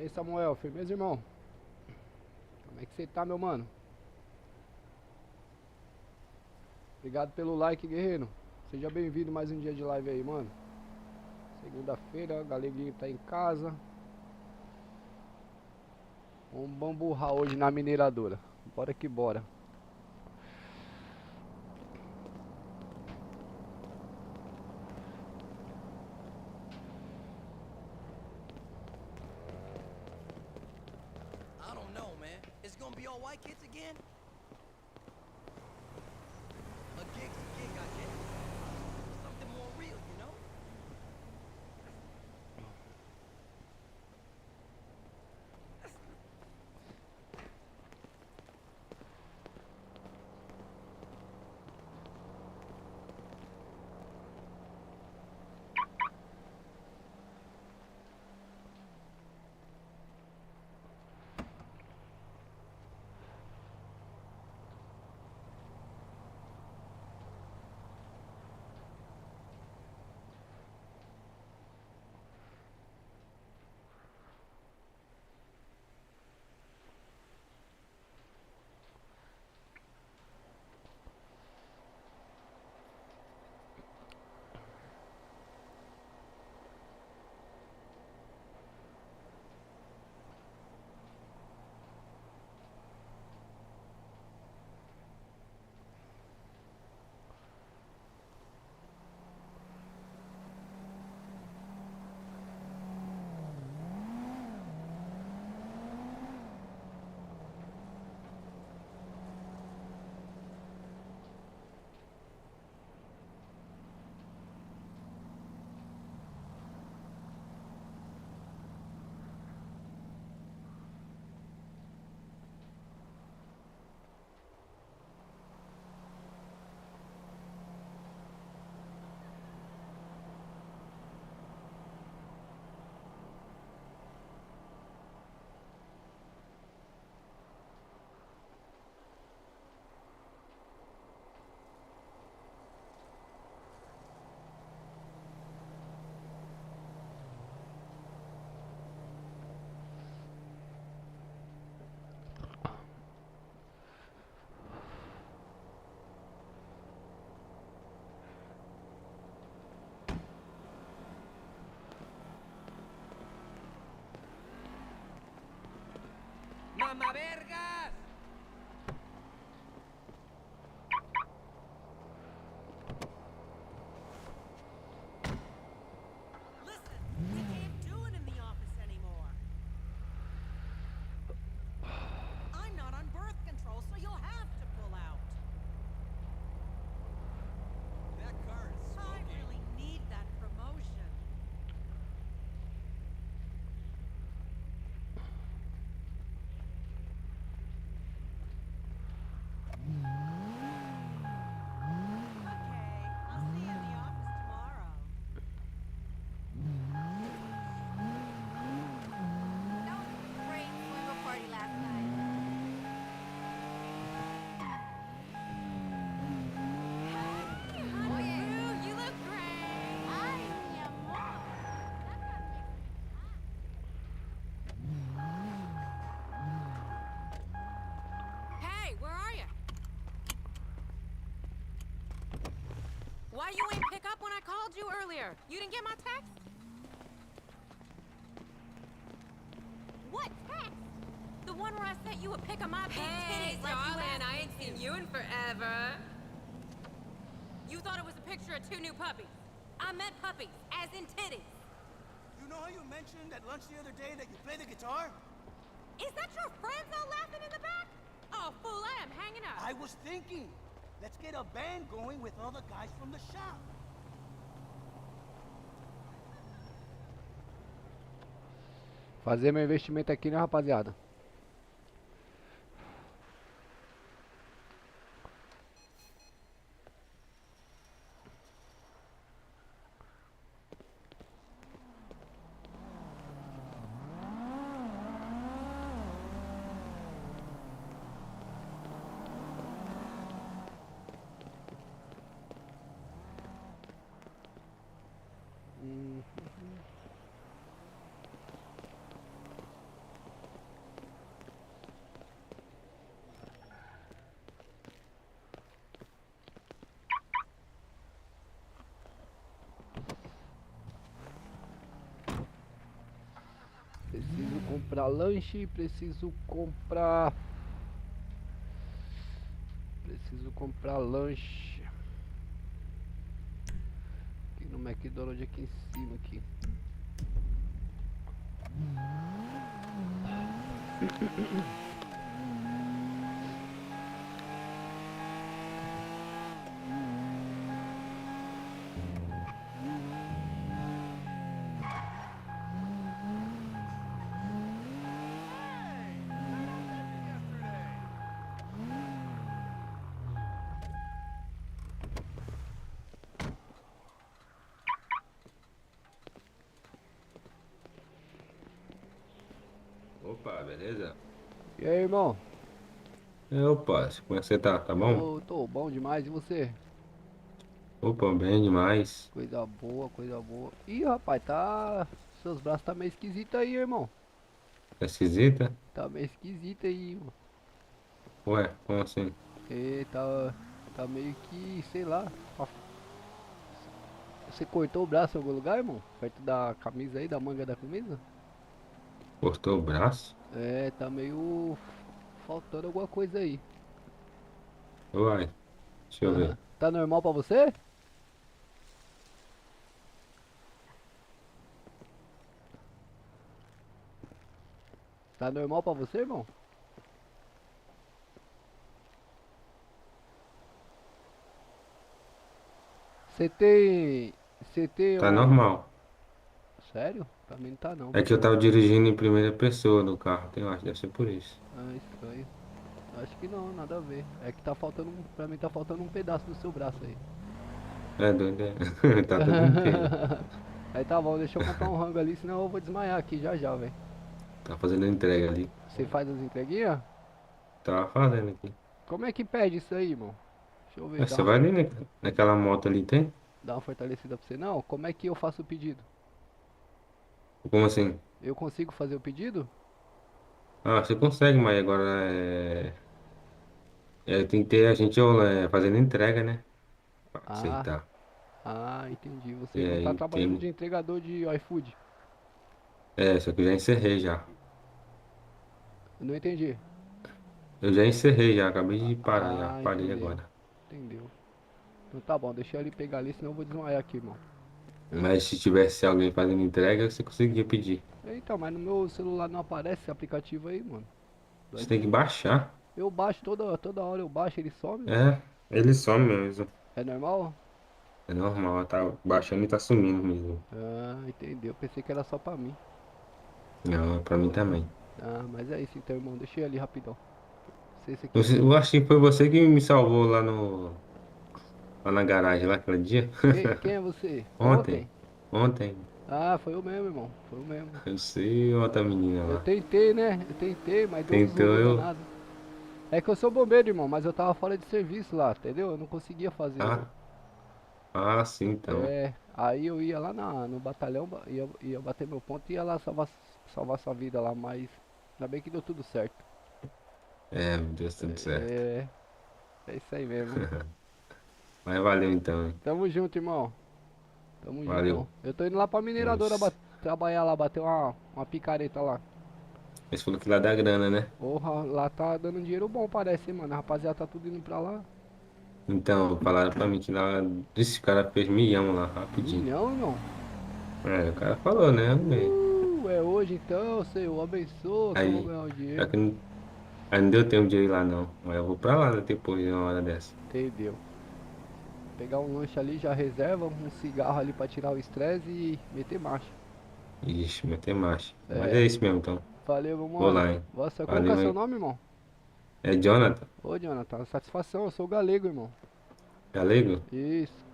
aí, Samuel, firmeza, irmão? Como é que você tá, meu mano? Obrigado pelo like, guerreiro. Seja bem-vindo mais um dia de live aí, mano. Segunda-feira, Galeguinho tá em casa. Vamos bamburrar hoje na mineradora. Bora que bora. I don't know, man. It's gonna be all white kids again? A gig's a gig, I guess. Something more real, you know? ¡Mamá vergas! Listen, we can't do it in the office anymore. I'm not on birth control, so you'll have to pull out. That car is I smoking. really need that promotion. Okay, I'll see you in the office tomorrow. That was a great swinger party last night. Hey, honey Oye. boo, you look great. Ay, mi amor. That gun makes me hot. Hey, where are you? Why you ain't pick up when I called you earlier? You didn't get my text? What text? The one where I sent you a pic of my big titties like you asked I me ain't to. seen you in forever. You thought it was a picture of two new puppies. I meant puppies, as in titties. You know how you mentioned at lunch the other day that you play the guitar? Is that your friends all laughing in the back? Oh, fool, I am hanging up. I was thinking, let's get a band going with all the guys from the shop. Fazer meu investimento aqui, né, rapaziada? comprar lanche, preciso comprar. Preciso comprar lanche. Aqui no McDonald's aqui em cima aqui. Opa, beleza? E aí, irmão? Opa, como é que você tá? Tá bom? Eu tô bom demais, e você? Opa, bem demais. Coisa boa, coisa boa. Ih, rapaz, tá. Seus braços tá meio esquisito aí, irmão. Tá esquisita? Tá meio esquisito aí, mano. Ué, como assim? E tá meio que, sei lá. Você cortou o braço em algum lugar, irmão? Perto da camisa aí, da manga da camisa? Cortou o braço? É, tá meio faltando alguma coisa aí. Uai, deixa eu ver. Tá normal pra você? Tá normal pra você, irmão? Você tem. Você tem Tá o. normal. Sério? Pra mim não tá não. É que eu tava dirigindo em primeira pessoa no carro, eu acho, deve ser por isso. Ah, estranho. Acho que não, nada a ver. É que tá faltando. Pra mim tá faltando um pedaço do seu braço aí. É doido, é. Tá tudo inteiro. Aí tá bom, deixa eu comprar um rango ali, senão eu vou desmaiar aqui já já, velho. Tá fazendo a entrega ali. Você faz as entreguinhas? Tava fazendo aqui. Como é que pede isso aí, irmão? Deixa eu ver, É, você vai ali naquela moto ali, tem? dá uma fortalecida pra você. Não, como é que eu faço o pedido? Como assim? Eu consigo fazer o pedido? Ah, você consegue, mas agora tem que ter a gente fazendo entrega, né? Pra Ah, aceitar. entendi. E Você não tá aí trabalhando tem. de entregador de iFood. É, só que eu já encerrei já. Eu não entendi. Eu já encerrei já, acabei de parar já. Parei Entendeu. agora. Entendeu. Então tá bom, deixa eu ali pegar ali, senão eu vou desmaiar aqui, irmão. Mas se tivesse alguém fazendo entrega, você conseguia pedir. Então, mas no meu celular não aparece esse aplicativo aí, mano. Do Você tem que iFood. baixar. Eu baixo toda hora, eu baixo, ele some, mano. É, ele some mesmo. É normal? É normal, tá baixando e tá sumindo mesmo. Ah, entendeu. Pensei que era só pra mim. Não, pra mim também. Ah, mas é isso então, irmão. Deixa eu ir ali rapidão. Se esse aqui. Eu acho que foi você que me salvou lá na garagem, lá aquele dia. Quem é você? Ontem. Ontem? Ontem. Ah, foi o mesmo, irmão. Foi o mesmo. Eu sei outra menina Eu lá. tentei, né? Eu tentei, mas deu um Tentou zoom eu. danado. É que eu sou bombeiro, irmão, mas eu tava fora de serviço lá, entendeu? Eu não conseguia fazer o. Ah, ah, sim, então. É, aí eu ia lá no batalhão, ia bater meu ponto e ia lá salvar sua vida lá, mas ainda bem que deu tudo certo. É, meu Deus, tudo certo. É, é isso aí mesmo. Mas valeu então, hein? Tamo junto, irmão. Tamo Valeu. junto. Eu tô indo lá pra mineradora Nós. trabalhar lá, bater uma picareta lá. Mas falou que lá dá grana, né? Porra, lá tá dando um dinheiro bom, parece, hein, mano. A rapaziada tá tudo indo pra lá. Então, falaram pra mim que lá. Esse cara fez milhão lá, rapidinho. Milhão, irmão. É, o cara falou, né? É hoje então, Senhor, abençoa que eu vou Aí, ganhar o só dinheiro. que aí não deu tempo de eu ir lá não. Mas eu vou pra lá né, depois, uma hora dessa. Entendeu? Pegar um lanche ali, já reserva, um cigarro ali pra tirar o estresse e meter marcha. Ixi, meter marcha. Mas é É, isso mesmo, então. valeu, meu Vou mano. lá, hein? Nossa, como que é Valeu, seu hein? nome, irmão? É Jonathan, Ô, Jonathan, satisfação, eu sou galego, irmão. galego? Isso,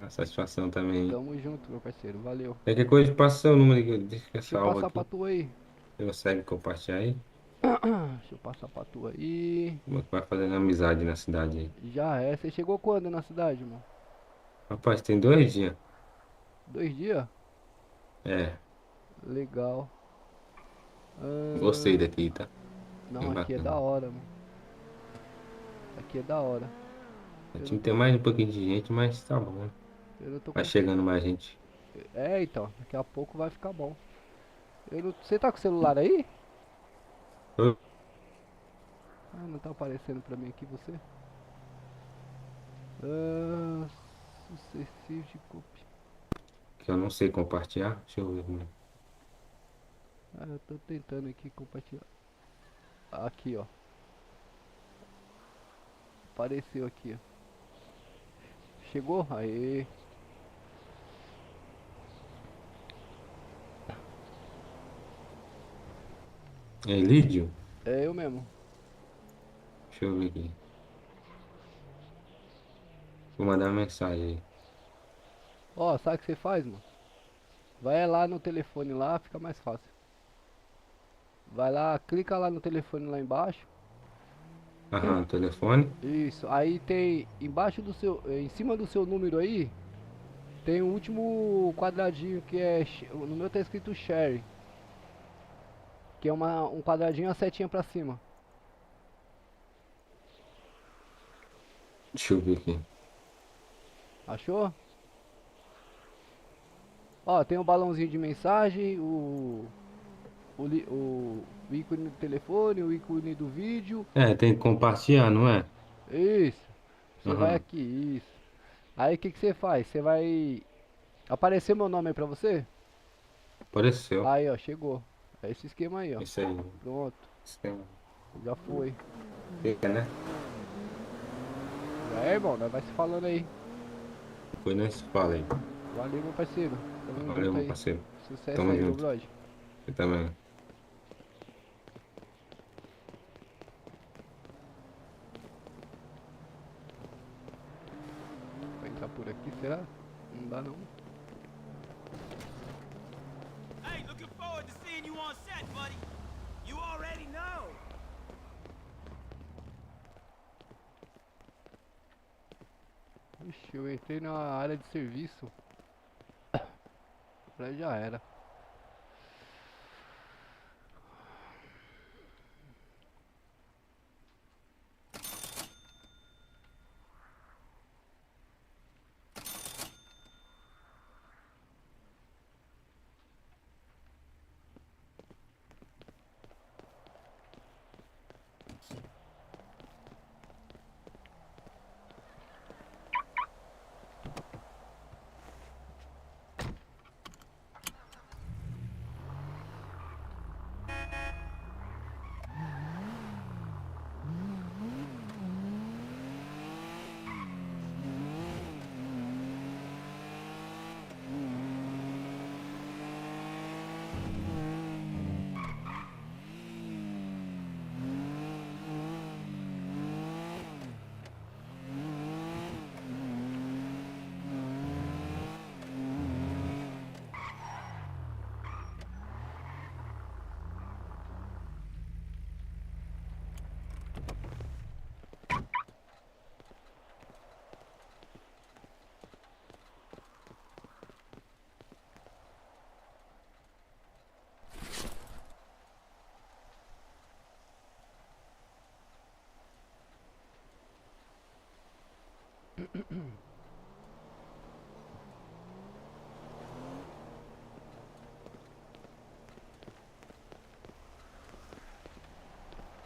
A satisfação também. tamo junto, meu parceiro, valeu. Qualquer coisa, passa seu número que deixa que eu Deixa eu salvo passar pra aqui. tu aí. Você consegue compartilhar aí? Deixa eu passar pra tu aí. Como é que vai fazendo amizade na cidade aí? Já é. Você chegou quando na cidade, irmão? Rapaz, tem 2 dias. 2 dias? É, Legal. gostei Ah, daqui, tá? não, Bem aqui é da bacana. hora, mano. Aqui é da hora. Eu Tinha não que ter tô. mais um pouquinho de gente, mas tá bom. Eu não tô Vai com. chegando mais gente. É, então, daqui a pouco vai ficar bom. Eu não... Você tá com o celular aí? Ah, não tá aparecendo pra mim aqui você? Ah, sucessivo de copy. Que eu não sei compartilhar. Deixa eu ver. Ah, eu tô tentando aqui compartilhar. Aqui, ó. Apareceu aqui, ó. Chegou? Aê. É Lídio? É eu mesmo. Deixa eu ver aqui. Vou mandar mensagem aí. Ó, sabe o que você faz, mano? Vai lá no telefone lá, fica mais fácil. Vai lá, clica lá no telefone lá embaixo. Aham, telefone. Isso, aí tem embaixo do seu, em cima do seu número aí, tem o último quadradinho que é, no meu tá escrito share, que é um quadradinho a setinha pra cima. Deixa eu ver aqui. Achou? Ó, tem o balãozinho de mensagem, o ícone do telefone, o ícone do vídeo. É, tem que compartilhar, não é? Isso. Você vai Aham. aqui, isso. Aí o que que você faz? Você vai aparecer meu nome aí pra você? Apareceu. Aí, ó, chegou. É esse esquema aí, ó. Isso aí. Pronto, Esquema. já foi. Fica, né? Já é, irmão, nós vai se falando aí. Depois nós fala aí. Valeu, meu parceiro. Tamo Valeu, junto meu aí. parceiro. Sucesso Tamo aí, meu junto. brother. Você também. Vai entrar por aqui, será? Não dá não. Hey, looking forward to seeing you on set, buddy. You already know. Ixi, eu entrei na área de serviço. Agora já era.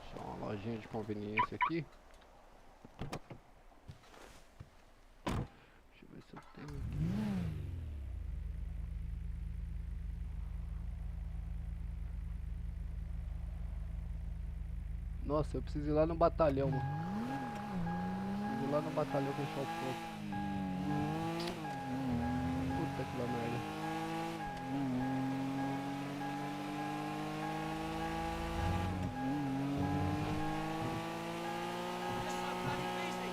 Deixa uma lojinha de conveniência aqui. Deixa eu ver se eu tenho aqui. Nossa, eu preciso ir lá no batalhão, mano. Preciso ir lá no batalhão deixar o ponto. Puta que lá merda. What's up, buddy? Busy?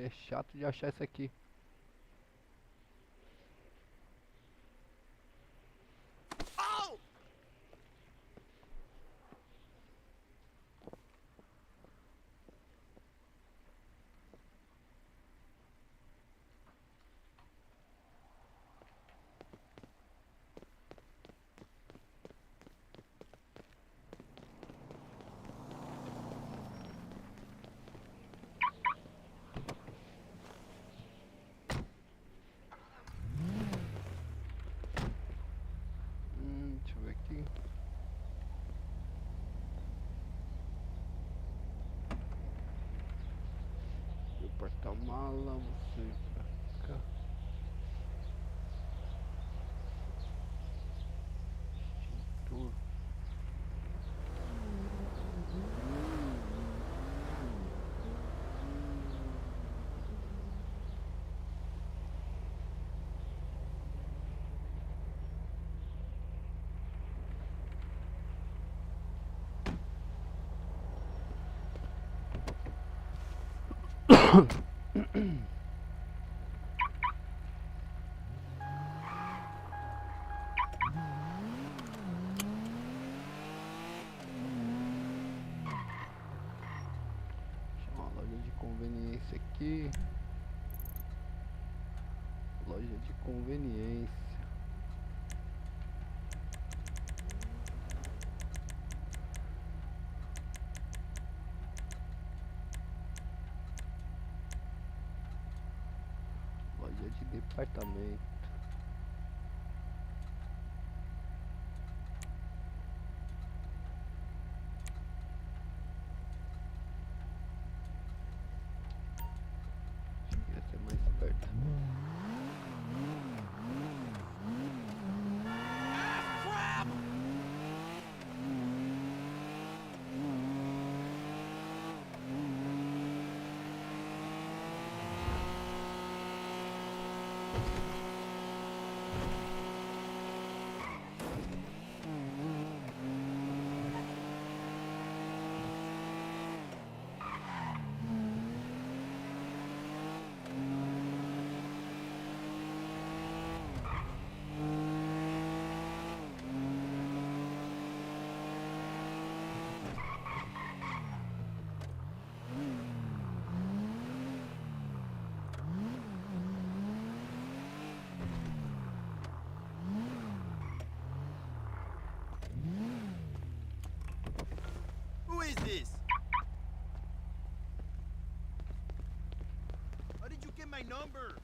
É chato de achar isso aqui. Oh! Deixa eu ver aqui. O porta-mala, você pra cá. Extintor. Achar uma loja de conveniência aqui. Loja de conveniência. Loja de departamento. Acho que ia ser mais perto. Crap! Who is this? How did you get my number?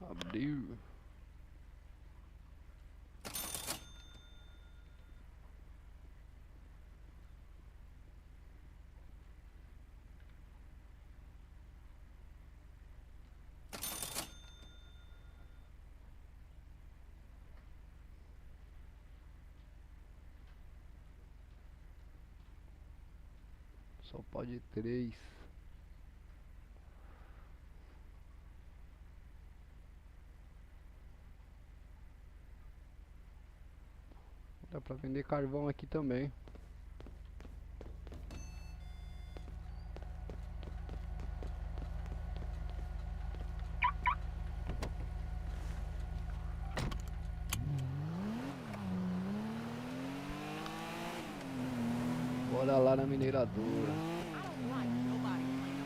Abriu. Só pode 3. Dá pra vender carvão aqui também. Bora lá na mineradora. I don't like nobody playing.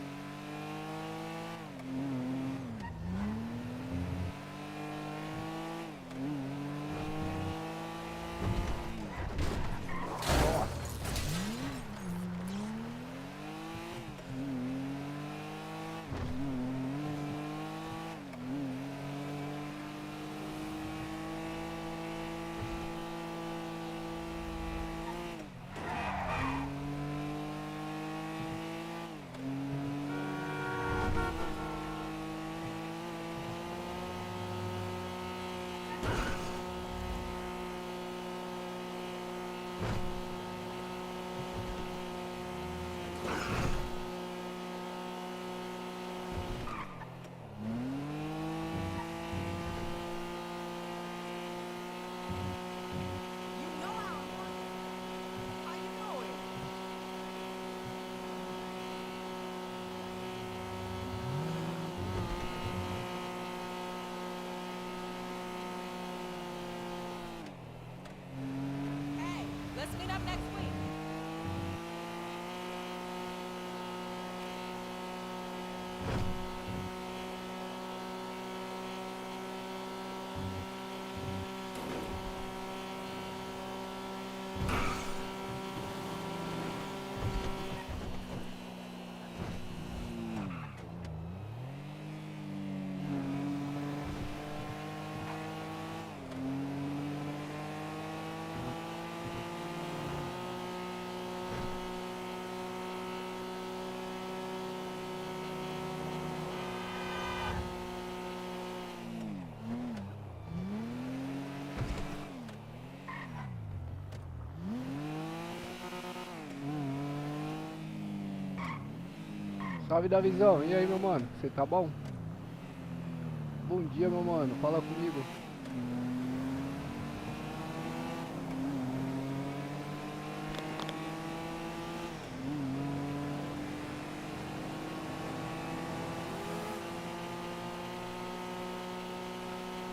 next week. Salve, Davizão. E aí, meu mano? Você tá bom? Bom dia, meu mano. Fala comigo.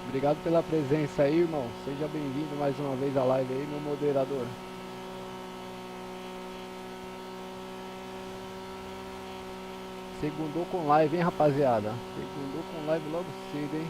Obrigado pela presença aí, irmão. Seja bem-vindo mais uma vez à live aí, meu moderador. Segundou com live, hein, rapaziada? Segundou com live logo cedo, hein?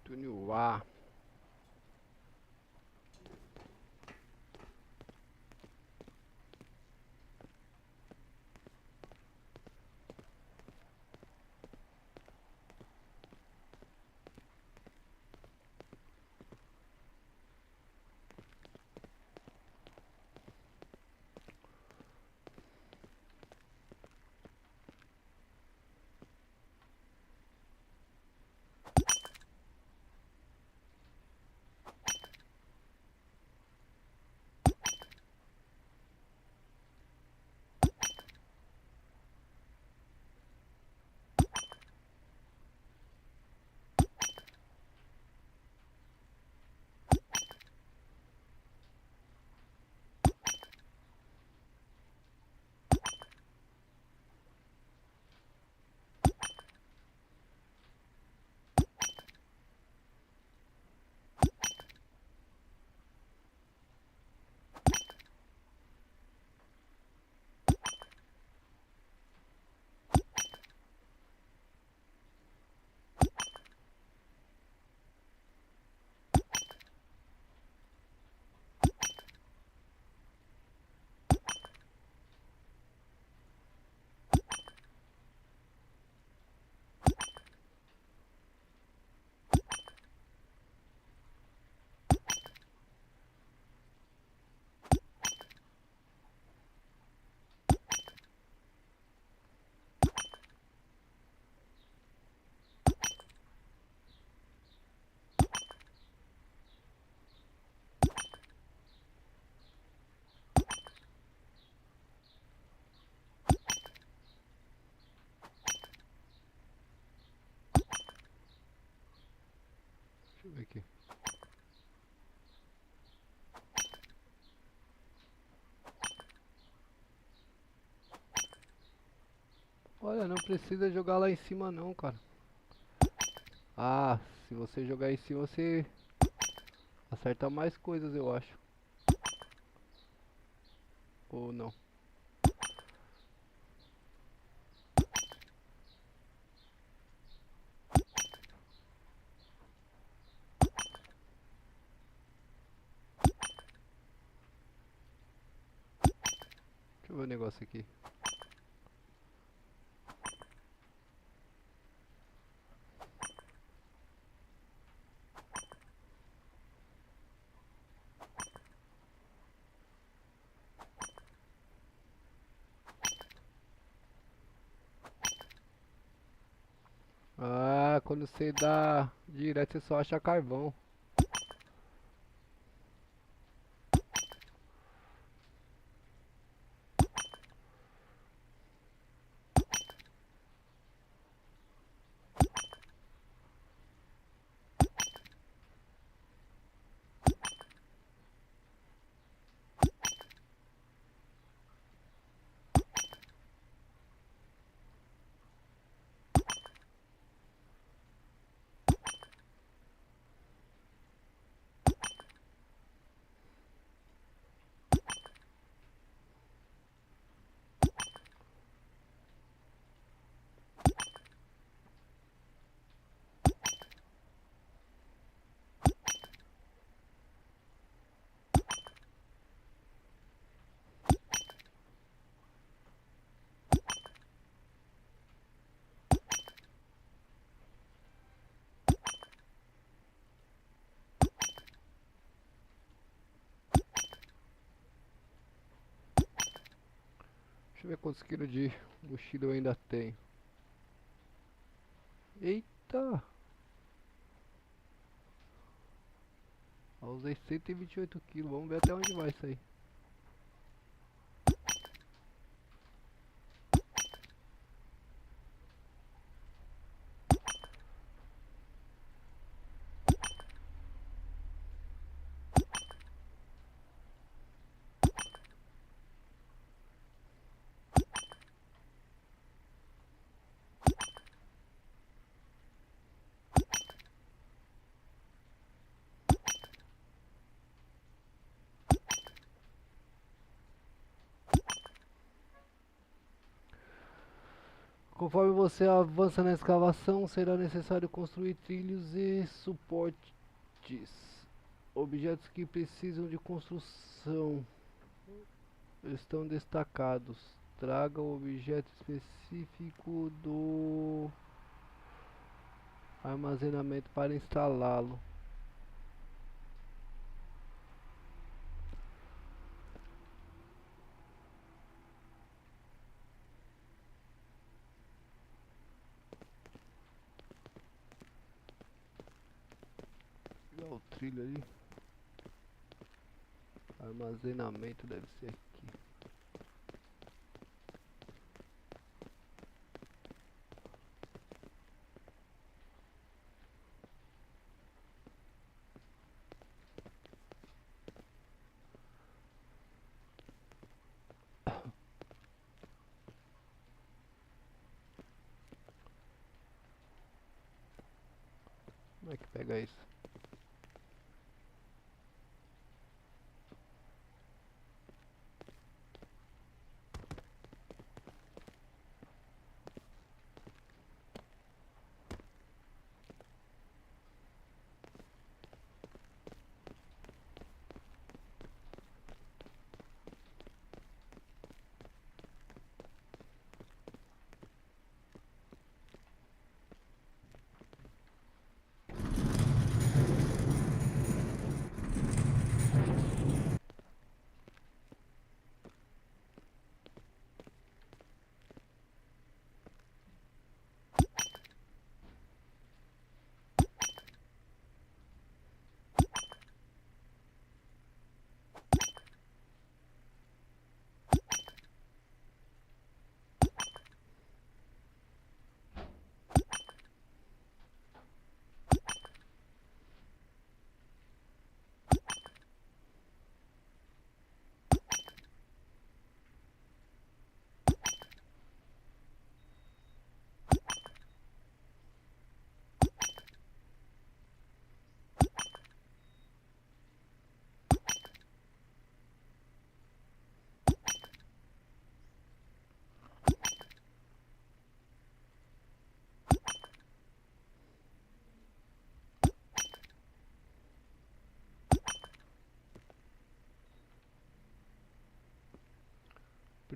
Continuar. eu ver aqui. Olha, não precisa jogar lá em cima não, cara. Ah, se você jogar em cima você acerta mais coisas, eu acho. Ou não. Deixa eu ver o negócio aqui. Ah, quando você dá direto você só acha carvão. Deixa eu ver quantos quilos de mochila eu ainda tenho. Eita! Eu usei 128 quilos, vamos ver até onde vai isso aí. Conforme você avança na escavação, será necessário construir trilhos e suportes. Objetos que precisam de construção estão destacados. Traga o objeto específico do armazenamento para instalá-lo. Olha o trilho ali. Armazenamento deve ser aqui. Como é que pega isso?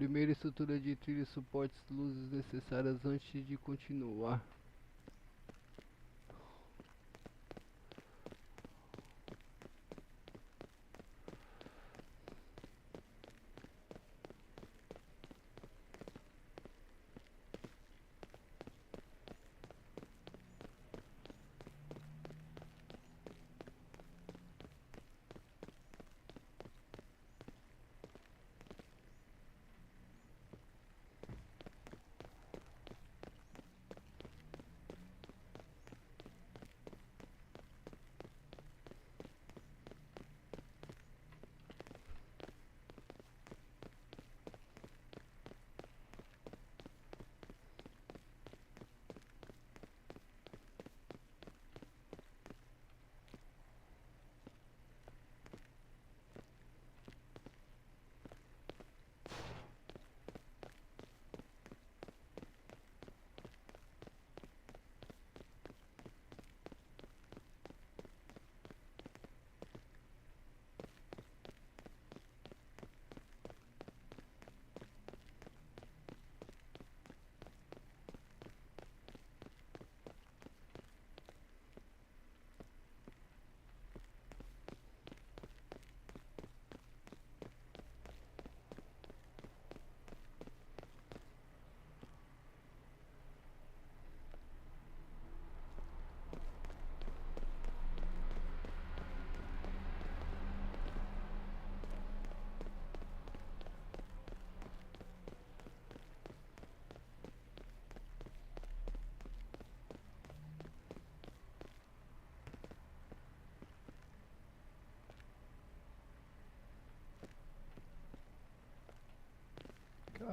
Primeira estrutura de trilha, suportes, luzes necessárias antes de continuar.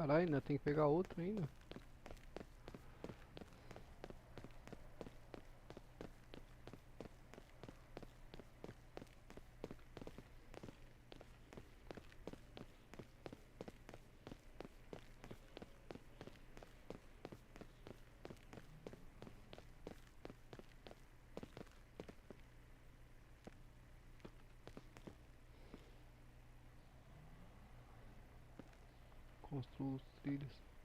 Caralho, ainda tem que pegar outro ainda. Construa os trilhos.